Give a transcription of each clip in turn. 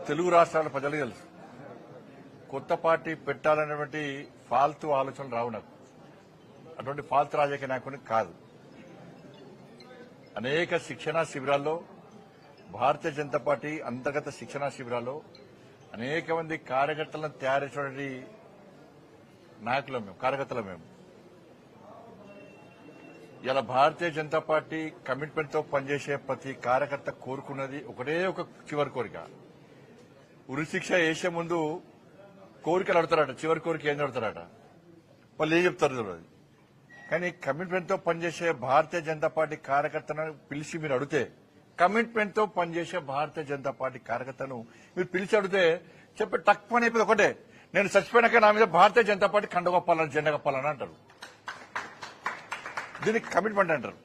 తెలుగు రాష్ట్రాల ప్రజలకు తెలుసు కొత్త పార్టీ పెట్టాలనేటువంటి ఫాల్తు ఆలోచనలు రావు నాకు. అటువంటి ఫాల్తు రాజకీయ నాయకుడిని కాదు. అనేక శిక్షణా శిబిరాల్లో భారతీయ జనతా పార్టీ అంతర్గత శిక్షణా శిబిరాల్లో అనేక మంది కార్యకర్తలను తయారు చేసినటువంటి నాయకులం మేము, కార్యకర్తలు మేము. ఇలా భారతీయ జనతా పార్టీ కమిట్మెంట్ తో పనిచేసే ప్రతి కార్యకర్త కోరుకున్నది ఒకటే ఒక చివరి కోరిక. ఉరిశిక్ష వేసే ముందు కోరికలు అడుగుతారట, చివరి కోరిక ఏం అడుగుతారట, వాళ్ళు ఏం చెప్తారు తెలియదు. కానీ కమిట్మెంట్ తో పనిచేసే భారతీయ జనతా పార్టీ కార్యకర్తను పిలిచి మీరు అడిగితే, కమిట్మెంట్ తో పనిచేసే భారతీయ జనతా పార్టీ కార్యకర్తను మీరు పిలిచి అడిగితే చెప్పే తక్కువ అయిపోయింది ఒకటే, నేను చచ్చిపోయినాక నా మీద భారతీయ జనతా పార్టీ కండ కప్పాలని, జెండా కప్పాలని అంటారు. దీనికి కమిట్మెంట్ అంటారు.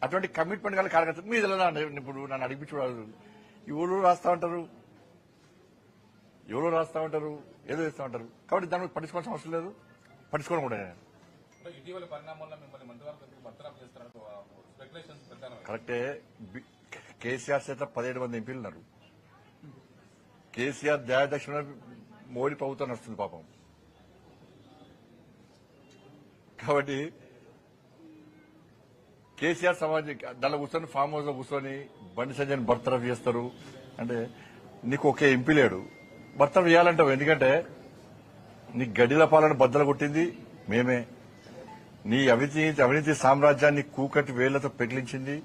అటువంటి కమిట్మెంట్ గల కార్యకర్తలు మీద ఇప్పుడు నన్ను అడిగించు ఎవరు రాస్తా ఉంటారు, ఎవరో రాస్తా ఉంటారు, ఏదో చేస్తా ఉంటారు. కాబట్టి దాని మీద పట్టించుకోవాల్సిన అవసరం లేదు, పట్టించుకోవడం కూడా నేను. కరెక్టే. కేసీఆర్ చేత 17 మంది ఎంపీలు ఉన్నారు. కేసీఆర్ దయాదక్షిణ మోడీ ప్రభుత్వం నడుస్తుంది పాపం. కాబట్టి కేసీఆర్ సమాజం దానిలో కూర్చొని ఫామ్ హౌస్ లో కూర్చొని బండి సంజయ్ బర్తరఫ్ చేస్తారు అంటే నీకు ఒకే ఎంపీ లేడు, బర్తరఫ్ చేయాలంటావు. ఎందుకంటే నీ గడిల పాలన బద్దలు కొట్టింది మేమే, నీ అవినీతి సామ్రాజ్యాన్ని కూకటి వేళ్లతో పెగిలించింది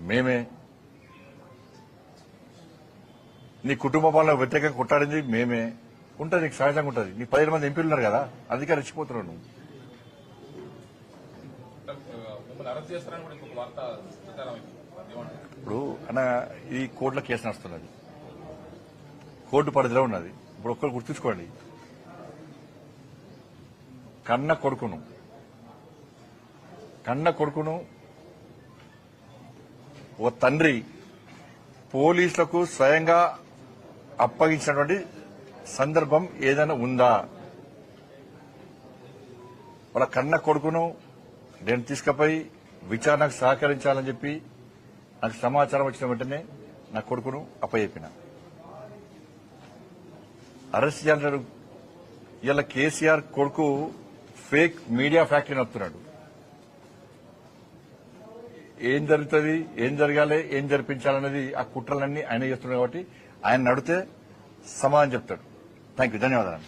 మేమే, నీ కుటుంబ పాలన వ్యతిరేకంగా కొట్టాడింది మేమే. ఉంటుంది, నీకు సహజంగా ఉంటుంది. నీకు 17 మంది ఎంపీలు ఉన్నారు కదా, అందుకే రెచ్చిపోతున్నావు నువ్వు. ఇప్పుడు అన్న ఈ కోర్టులో కేసు నడుస్తున్నది, కోర్టు పరిధిలో ఉన్నది. ఇప్పుడు ఒక్కరు గుర్తుంచుకోండి, కన్న కొడుకును ఓ తండ్రి పోలీసులకు స్వయంగా అప్పగించినటువంటి సందర్భం ఏదైనా ఉందా? వాళ్ళ కన్న కొడుకును నేను తీసుకుపోయి విచారణకు సహకరించాలని చెప్పి నాకు సమాచారం వచ్చిన వెంటనే నా కొడుకును అప్పచెప్పిన. అరెస్ట్ చేయాలంటాడు. ఇలా కేసీఆర్ కొడుకు ఫేక్ మీడియా ఫ్యాక్టరీ నడుపుతున్నాడు. ఏం జరుగుతుంది, ఏం జరగాలి, ఏం జరిపించాలనేది ఆ కుట్రలన్నీ ఆయన చేస్తున్నాడు. కాబట్టి ఆయన నడితే సమాధానం చెప్తాడు. థ్యాంక్ యూ, ధన్యవాదాలు.